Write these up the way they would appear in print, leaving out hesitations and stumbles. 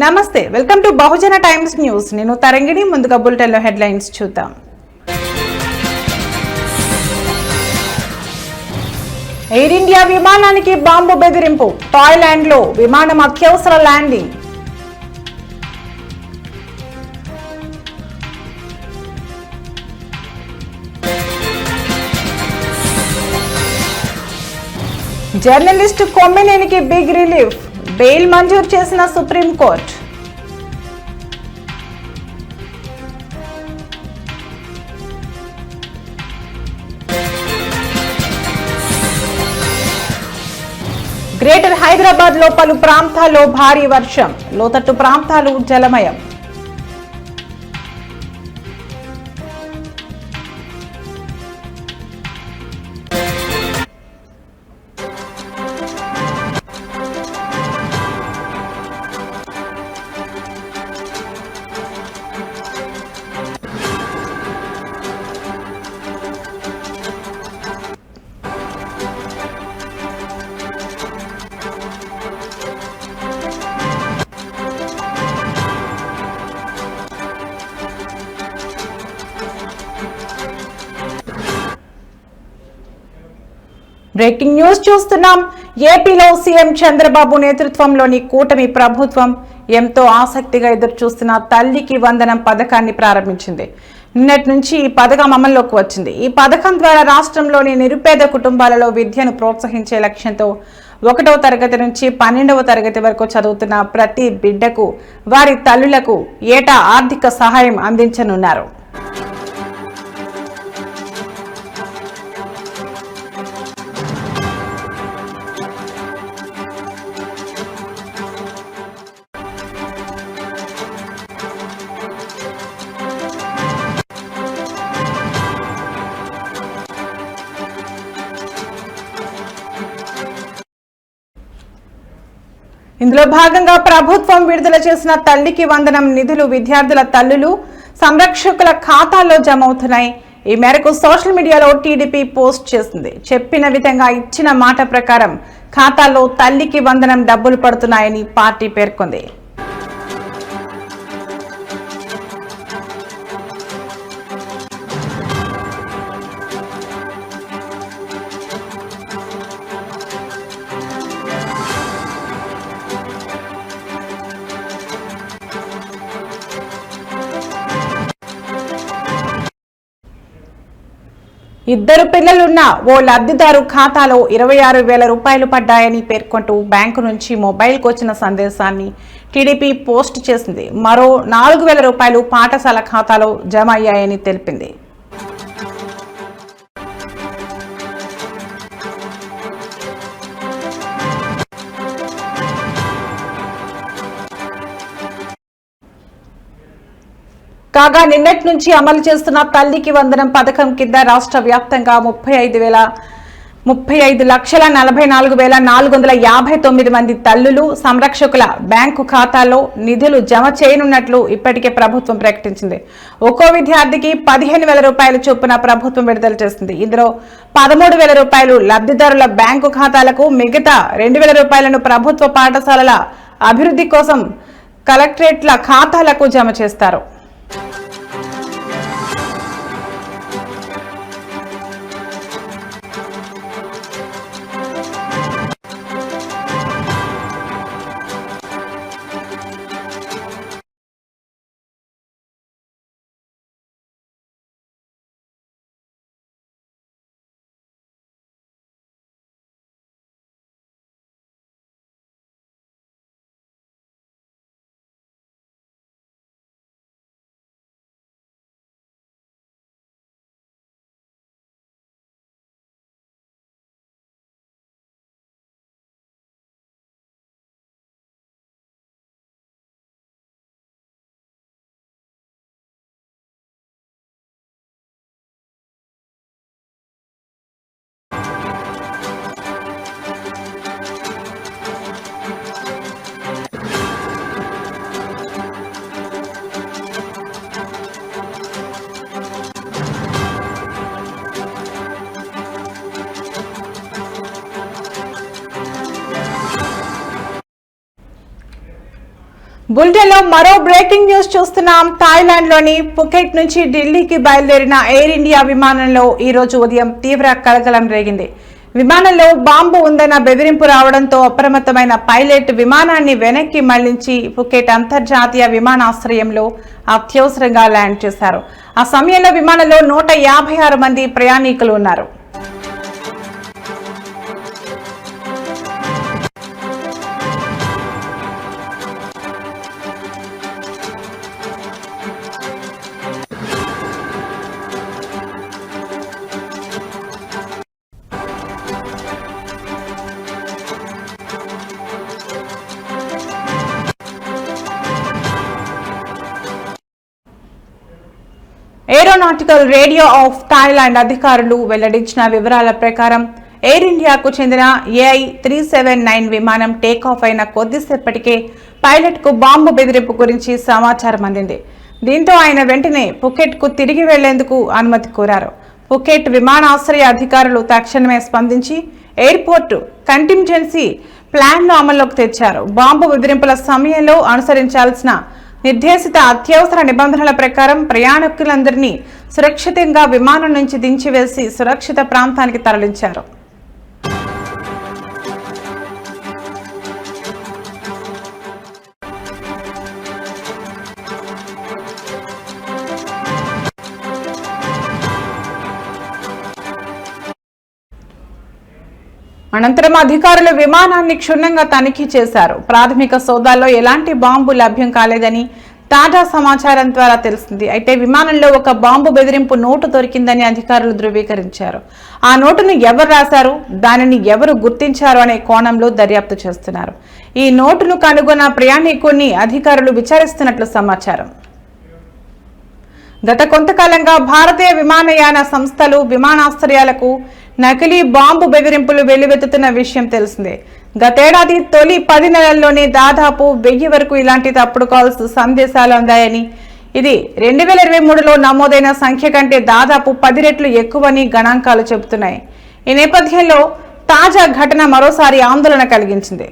నమస్తే, welcome to Bahujan times news. నేను తరంగిణి. ముందుగా బులెటిన్లో హెడ్లైన్స్ చూద్దాం. ఎయిర్ ఇండియా విమానానికి బాంబు బెదిరింపు. థాయిలాండ్లో విమానం అత్యవసర ల్యాండింగ్. జర్నలిస్టు కొమ్మినేనికి బిగ్ రిలీఫ్. బెయిల్ మంజూరు చేసిన సుప్రీంకోర్టు. గ్రేటర్ హైదరాబాద్ లో పలు ప్రాంతాల్లో భారీ వర్షం. లోతట్టు ప్రాంతాలు జలమయం. బ్రేకింగ్ న్యూస్ చూస్తున్నాం. ఏపీలో సీఎం చంద్రబాబు నేతృత్వంలోని కూటమి ప్రభుత్వం ఎంతో ఆసక్తిగా ఎదురుచూస్తున్న తల్లికి వందనం పథకాన్ని ప్రారంభించింది. నిన్నటి నుంచి ఈ పథకం అమల్లోకి వచ్చింది. ఈ పథకం ద్వారా రాష్ట్రంలోని నిరుపేద కుటుంబాలలో విద్యను ప్రోత్సహించే లక్ష్యంతో 1వ తరగతి నుంచి 12వ తరగతి వరకు చదువుతున్న ప్రతి బిడ్డకు వారి తల్లులకు ఏటా ఆర్థిక సహాయం అందించనున్నారు. ఇందులో భాగంగా ప్రభుత్వం విడుదల చేసిన తల్లికి వందనం నిధులు విద్యార్థుల తల్లులు, సంరక్షకుల ఖాతాల్లో జమ అవుతున్నాయి. ఈ మేరకు సోషల్ మీడియాలో టీడీపీ పోస్ట్ చేసింది. చెప్పిన విధంగా ఇచ్చిన మాట ప్రకారం ఖాతాల్లో తల్లికి వందనం డబ్బులు పడుతున్నాయని పార్టీ పేర్కొంది. ఇద్దరు పిల్లలున్న ఓ లబ్ధిదారు ఖాతాలో 26,000 రూపాయలు పడ్డాయని పేర్కొంటూ బ్యాంకు నుంచి మొబైల్కు వచ్చిన సందేశాన్ని టీడీపీ పోస్ట్ చేసింది. మరో 4,000 రూపాయలు పాఠశాల ఖాతాలో జమ అయ్యాయని తెలిపింది. కాగా నిన్నటి నుంచి అమలు చేస్తున్న తల్లికి వందనం పథకం కింద రాష్ట్ర వ్యాప్తంగా 35,44,459 మంది తల్లులు, సంరక్షకుల బ్యాంకు ఖాతాల్లో నిధులు జమ చేయనున్నట్లు ఇప్పటికే ప్రభుత్వం ప్రకటించింది. ఒక్కో విద్యార్థికి 15,000 రూపాయల చొప్పున ప్రభుత్వం విడుదల చేస్తుంది. ఇందులో 13,000 రూపాయలు లబ్ధిదారుల బ్యాంకు ఖాతాలకు, మిగతా 2,000 రూపాయలను ప్రభుత్వ పాఠశాలల అభివృద్ధి కోసం కలెక్టరేట్ల ఖాతాలకు జమ చేస్తారు. బులెటిన్ లో మరో బ్రేకింగ్ న్యూస్ చూస్తున్నాం. థాయిలాండ్ లోని పుకెట్ నుంచి ఢిల్లీకి బయలుదేరిన ఎయిర్ ఇండియా విమానంలో ఈ రోజు ఉదయం తీవ్ర కలకలం రేగింది. విమానంలో బాంబు ఉందన్న బెదిరింపు రావడంతో అప్రమత్తమైన పైలట్ విమానాన్ని వెనక్కి మళ్లించి పుకెట్ అంతర్జాతీయ విమానాశ్రయంలో అత్యవసరంగా ల్యాండ్ చేశారు. ఆ సమయంలో విమానంలో 156 మంది ప్రయాణికులు ఉన్నారు. ఏరోనాటికల్ రేడియో ఆఫ్ థాయిలాండ్ అధికారులు వెల్లడించిన వివరాల ప్రకారం ఎయిర్ ఇండియాకు చెందిన AI-379 విమానం టేకాఫ్ అయిన కొద్దిసేపటికే పైలట్ కు బాంబు బెదిరింపు గురించి సమాచారం అందింది. దీంతో ఆయన వెంటనే పుకెట్ కు తిరిగి వెళ్లేందుకు అనుమతి కోరారు. పుకెట్ విమానాశ్రయ అధికారులు తక్షణమే స్పందించి ఎయిర్పోర్ట్ కంటింజెన్సీ ప్లాన్ ను అమల్లోకి తెచ్చారు. బాంబు బెదిరింపుల సమయంలో అనుసరించాల్సిన నిర్దేశిత అత్యవసర నిబంధనల ప్రకారం ప్రయాణికులందరినీ సురక్షితంగా విమానం నుంచి దించివేసి సురక్షిత ప్రాంతానికి తరలించారు. అనంతరం అధికారులు విమానాన్ని క్షుణ్ణంగా తనిఖీ చేశారు. ప్రాథమిక సోదాల్లో ఎలాంటి బాంబు లభ్యం కాలేదని తాజా సమాచారం ద్వారా తెలిసింది. అయితే విమానంలో ఒక బాంబు బెదిరింపు నోటు దొరికిందని అధికారులు ధృవీకరించారు. ఆ నోటును ఎవరు రాశారు, దానిని ఎవరు గుర్తించారు అనే కోణంలో దర్యాప్తు చేస్తున్నారు. ఈ నోటును కనుగొన్న ప్రయాణికుడిని అధికారులు విచారిస్తున్నట్లు సమాచారం. గత కొంతకాలంగా భారతీయ విమానయాన సంస్థలు విమానాశ్రయాలకు నకిలీ బాంబు బెదిరింపులు వెల్లువెత్తుతున్న విషయం తెలిసిందే. గతేడాది తొలి 10 నెలల్లోనే దాదాపు 1000 వరకు ఇలాంటి తప్పుడు కాల్స్ సందేశాలు అందాయని, ఇది 2023లో నమోదైన సంఖ్య కంటే దాదాపు 10 రెట్లు ఎక్కువని గణాంకాలు చెబుతున్నాయి. ఈ నేపథ్యంలో తాజా ఘటన మరోసారి ఆందోళన కలిగించింది.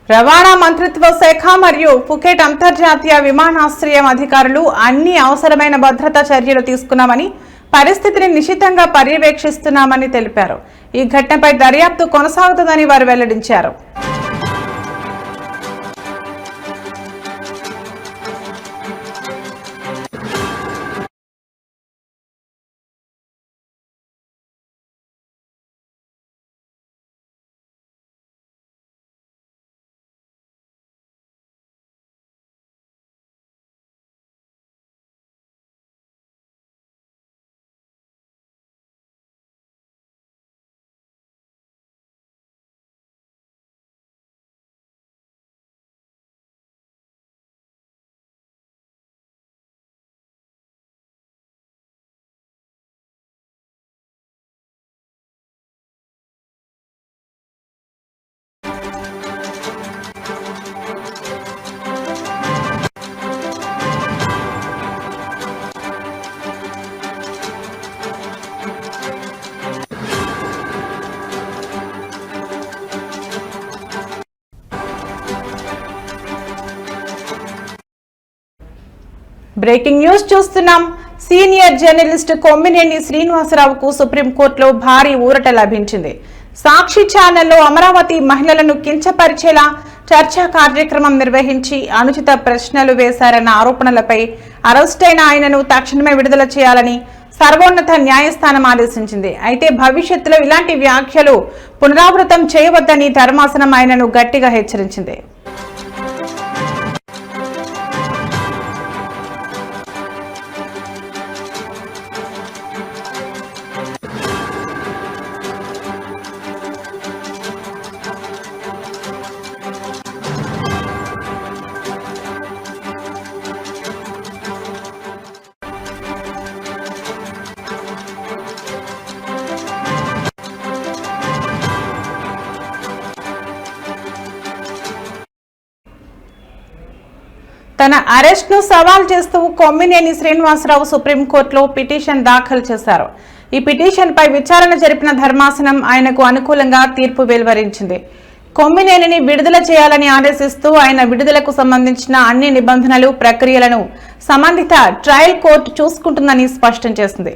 రవాణా మంత్రిత్వ శాఖ మరియు పుకెట్ అంతర్జాతీయ విమానాశ్రయం అధికారులు అన్ని అవసరమైన భద్రతా చర్యలు తీసుకున్నామని, పరిస్థితిని నిశితంగా పర్యవేక్షిస్తున్నామని తెలిపారు. ఈ ఘటనపై దర్యాప్తు కొనసాగుతుందని వారు వెల్లడించారు. బ్రేకింగ్ న్యూస్ చూస్తున్నాం. సీనియర్ జర్నలిస్ట్ కొమ్మినేని శ్రీనివాసరావుకు సుప్రీంకోర్టులో భారీ ఊరట లభించింది. సాక్షి ఛానల్లో అమరావతి మహిళలను కించపరిచేలా చర్చా కార్యక్రమం నిర్వహించి అనుచిత ప్రశ్నలు వేశారన్న ఆరోపణలపై అరెస్టైన ఆయనను తక్షణమే విడుదల చేయాలని సర్వోన్నత న్యాయస్థానం ఆదేశించింది. అయితే భవిష్యత్తులో ఇలాంటి వ్యాఖ్యలు పునరావృతం చేయవద్దని ధర్మాసనం ఆయనను గట్టిగా హెచ్చరించింది. తన అరెస్ట్ను సవాల్ చేస్తూ కొమ్మినేని శ్రీనివాసరావు సుప్రీంకోర్టులో పిటిషన్ దాఖలు చేశారు. ఈ పిటిషన్పై విచారణ జరిపిన ధర్మాసనం ఆయనకు అనుకూలంగా తీర్పు వెలువరించింది. కొమ్మినేనిని విడుదల చేయాలని ఆదేశిస్తూ ఆయన విడుదలకు సంబంధించిన అన్ని నిబంధనలు, ప్రక్రియలను సంబంధిత ట్రయల్ కోర్టు చూసుకుంటుందని స్పష్టం చేసింది.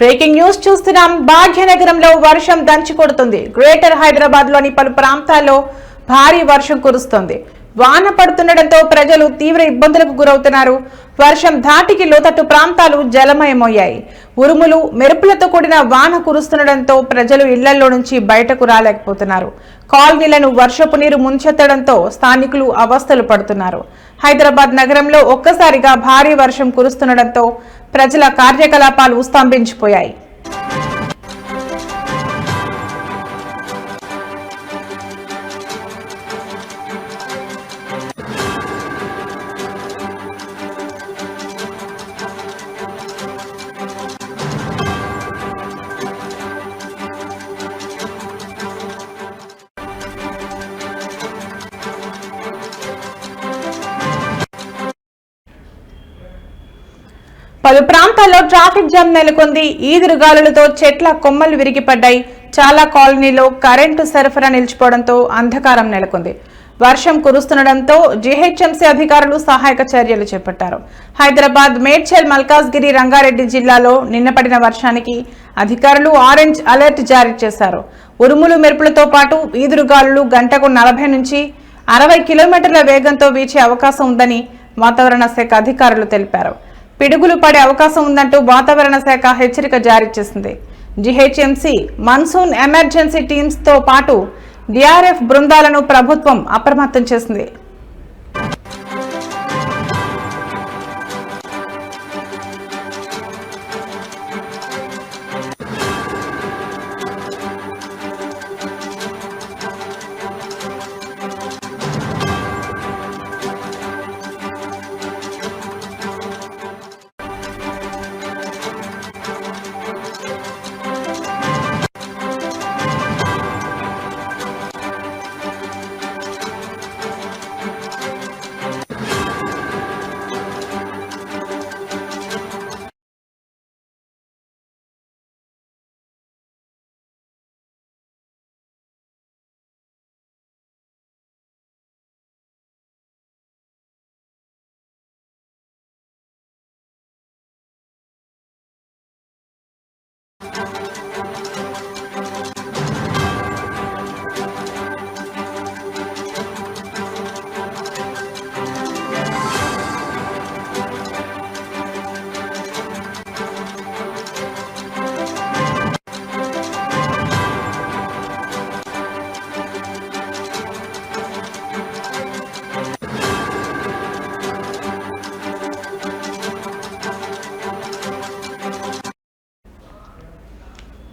బ్రేకింగ్ న్యూస్ చూస్తున్నాం. భాగ్యనగరంలో వర్షం దంచి కొడుతుంది. గ్రేటర్ హైదరాబాద్ లోని పలు ప్రాంతాల్లో భారీ వర్షం కురుస్తోంది. వాన పడుతుండటంతో ప్రజలు తీవ్ర ఇబ్బందులకు గురవుతున్నారు. వర్షం ధాటికి లోతట్టు ప్రాంతాలు జలమయమయ్యాయి. ఉరుములు, మెరుపులతో కూడిన వాన కురుస్తుండటంతో ప్రజలు ఇళ్లలో నుంచి బయటకు రాలేకపోతున్నారు. కాలనీలను వర్షపు నీరు ముంచెత్తడంతో స్థానికులు అవస్థలు పడుతున్నారు. హైదరాబాద్ నగరంలో ఒక్కసారిగా భారీ వర్షం కురుస్తుండటంతో ప్రజల కార్యకలాపాలు స్తంభించిపోయాయి. పలు ప్రాంతాల్లో ట్రాఫిక్ జామ్ నెలకొంది. ఈదురుగాలులతో చెట్ల కొమ్మలు విరిగిపడ్డాయి. చాలా కాలనీలో కరెంటు సరఫరా నిలిచిపోవడంతో అంధకారం నెలకొంది. వర్షం కురుస్తుండటంతో జీహెచ్ఎంసీ అధికారులు సహాయక చర్యలు చేపట్టారు. హైదరాబాద్, మేడ్చల్, మల్కాజ్గిరి, రంగారెడ్డి జిల్లాలో నిన్న పడిన వర్షానికి అధికారులు ఆరెంజ్ అలర్ట్ జారీ చేశారు. ఉరుములు, మెరుపులతో పాటు ఈదురుగాలులు గంటకు 40 నుంచి 60 కిలోమీటర్ల వేగంతో వీచే అవకాశం ఉందని వాతావరణ శాఖ అధికారులు తెలిపారు. పిడుగులు పడే అవకాశం ఉందంటూ వాతావరణ శాఖ హెచ్చరిక జారీ చేసింది. జీహెచ్ఎంసీ మాన్సూన్ ఎమర్జెన్సీ టీమ్స్ తో పాటు డిఆర్ఎఫ్ బృందాలను ప్రభుత్వం అప్రమత్తం చేసింది.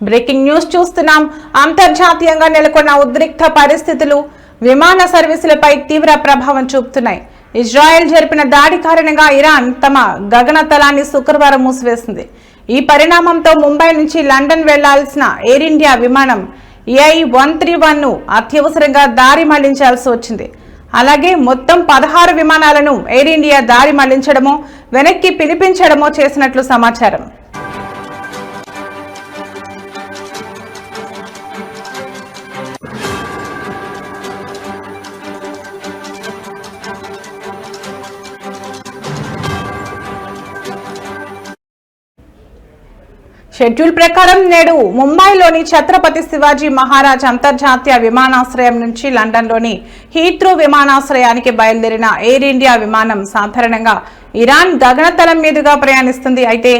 బ్రేకింగ్ న్యూస్ చూస్తున్నాం. అంతర్జాతీయంగా నెలకొన్న ఉద్రిక్త పరిస్థితులు విమాన సర్వీసులపై తీవ్ర ప్రభావం చూపుతున్నాయి. ఇజ్రాయెల్ జరిపిన దాడి కారణంగా ఇరాన్ తమ గగనతలాన్ని శుక్రవారం మూసివేసింది. ఈ పరిణామంతో ముంబై నుంచి లండన్ వెళ్లాల్సిన ఎయిర్ ఇండియా విమానం AI-131ను అత్యవసరంగా దారి మళ్లించాల్సి వచ్చింది. అలాగే మొత్తం 16 విమానాలను ఎయిర్ ఇండియా దారి మళ్లించడమో వెనక్కి పిలిపించడమో చేసినట్లు సమాచారం. షెడ్యూల్ ప్రకారం నేడు ముంబైలోని ఛత్రపతి శివాజీ మహారాజ్ అంతర్జాతీయ విమానాశ్రయం నుంచి లండన్లోని హీత్రూ విమానాశ్రయానికి బయలుదేరిన ఎయిర్ ఇండియా విమానం సాధారణంగా ఇరాన్ గగనతలం మీదుగా ప్రయాణిస్తుంది. అయితే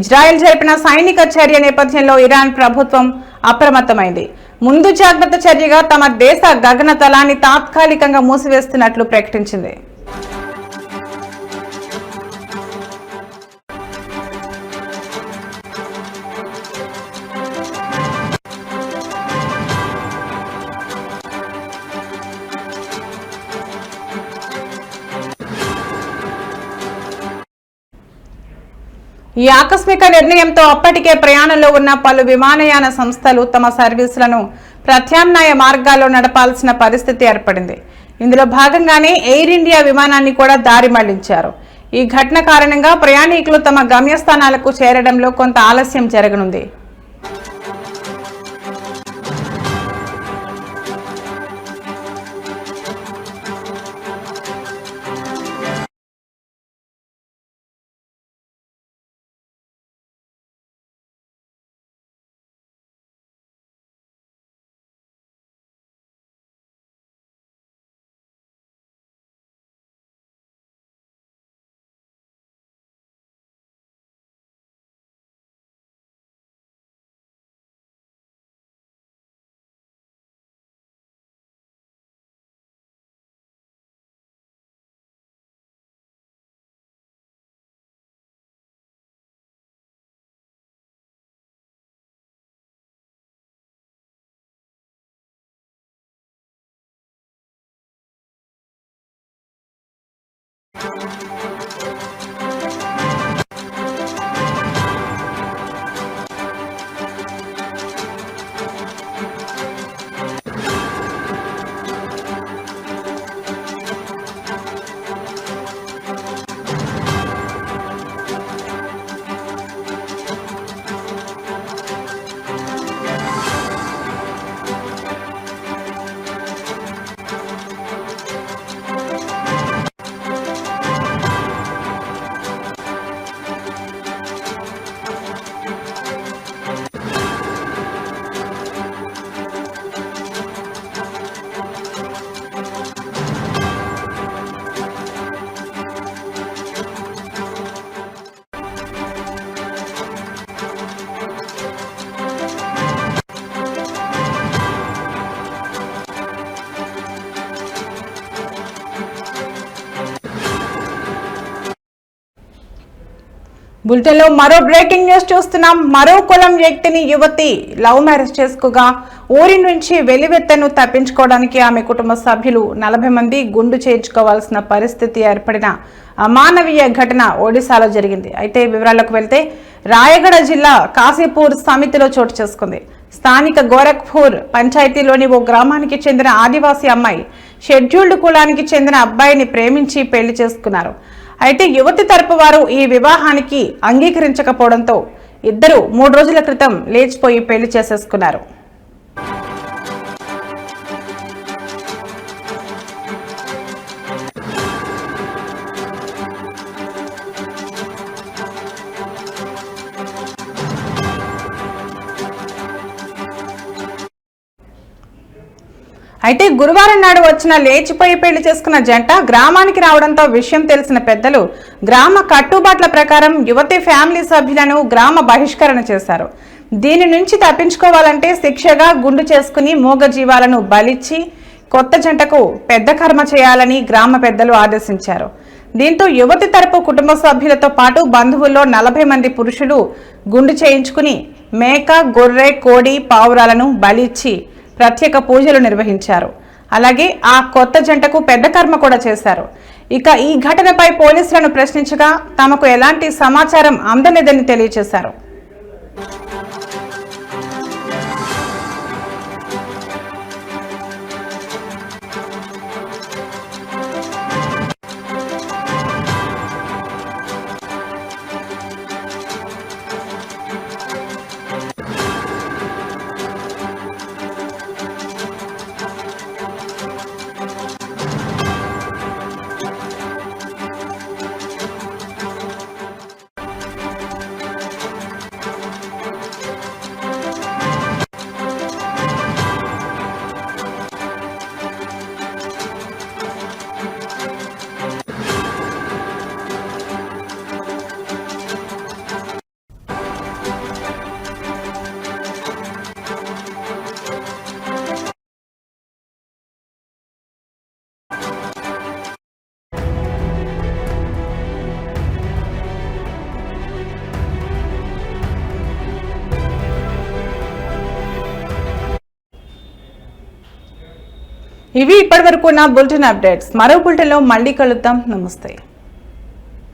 ఇజ్రాయెల్ జరిపిన సైనిక చర్య నేపథ్యంలో ఇరాన్ ప్రభుత్వం అప్రమత్తమైంది. ముందు జాగ్రత్త చర్యగా తమ దేశ గగనతలాన్ని తాత్కాలికంగా మూసివేస్తున్నట్లు ప్రకటించింది. ఈ ఆకస్మిక నిర్ణయంతో అప్పటికే ప్రయాణంలో ఉన్న పలు విమానయాన సంస్థలు తమ సర్వీసులను ప్రత్యామ్నాయ మార్గాల్లో నడపాల్సిన పరిస్థితి ఏర్పడింది. ఇందులో భాగంగానే ఎయిర్ ఇండియా విమానాన్ని కూడా దారి మళ్లించారు. ఈ ఘటన కారణంగా ప్రయాణికులు తమ గమ్యస్థానాలకు చేరడంలో కొంత ఆలస్యం జరగనుంది. బులెటిన్లో మరో బ్రేకింగ్ న్యూస్ చూస్తున్నాం. మరో కులం వ్యక్తిని యువతి లవ్ మ్యారేజ్ చేసుకోగా ఊరి నుంచి వెలివెత్తను తప్పించుకోవడానికి ఆమె కుటుంబ సభ్యులు 40 మంది గుండు చేయించుకోవాల్సిన పరిస్థితి ఏర్పడిన అమానవీయ ఘటన ఒడిశాలో జరిగింది. అయితే వివరాలకు వెళ్తే రాయగడ జిల్లా కాశీపూర్ సమితిలో చోటు చేసుకుంది. స్థానిక గోరఖ్పూర్ పంచాయతీలోని ఓ గ్రామానికి చెందిన ఆదివాసీ అమ్మాయి షెడ్యూల్డ్ కులానికి చెందిన అబ్బాయిని ప్రేమించి పెళ్లి చేసుకున్నారు. అయితే యువతి తరపు వారు ఈ వివాహానికి అంగీకరించకపోవడంతో ఇద్దరు 3 రోజుల క్రితం లేచిపోయి పెళ్లి చేసేసుకున్నారు. అయితే గురువారం నాడు వచ్చిన లేచిపోయి పెళ్లి చేసుకున్న జంట గ్రామానికి రావడంతో విషయం తెలిసిన పెద్దలు గ్రామ కట్టుబాట్ల ప్రకారం యువతి ఫ్యామిలీ సభ్యులను గ్రామ బహిష్కరణ చేశారు. దీని నుంచి తప్పించుకోవాలంటే శిక్షగా గుండు చేసుకుని మూగ జీవాలను బలిచ్చి కొత్త జంటకు పెద్ద కర్మ చేయాలని గ్రామ పెద్దలు ఆదేశించారు. దీంతో యువతి తరపు కుటుంబ సభ్యులతో పాటు బంధువుల్లో 40 మంది పురుషులు గుండు చేయించుకుని మేక, గొర్రె, కోడి, పావురాలను బలిచ్చి ప్రత్యేక పూజలు నిర్వహించారు. అలాగే ఆ కొత్త జంటకు పెద్ద కర్మ కూడా చేశారు. ఇక ఈ ఘటనపై పోలీసులను ప్రశ్నించగా తమకు ఎలాంటి సమాచారం అందలేదని తెలియజేశారు. ఇవి ఇప్పటివరకు నా బులెటిన్ అప్డేట్స్. మరో బులెటిన్లో మళ్ళీ కలుద్దాం. నమస్తే.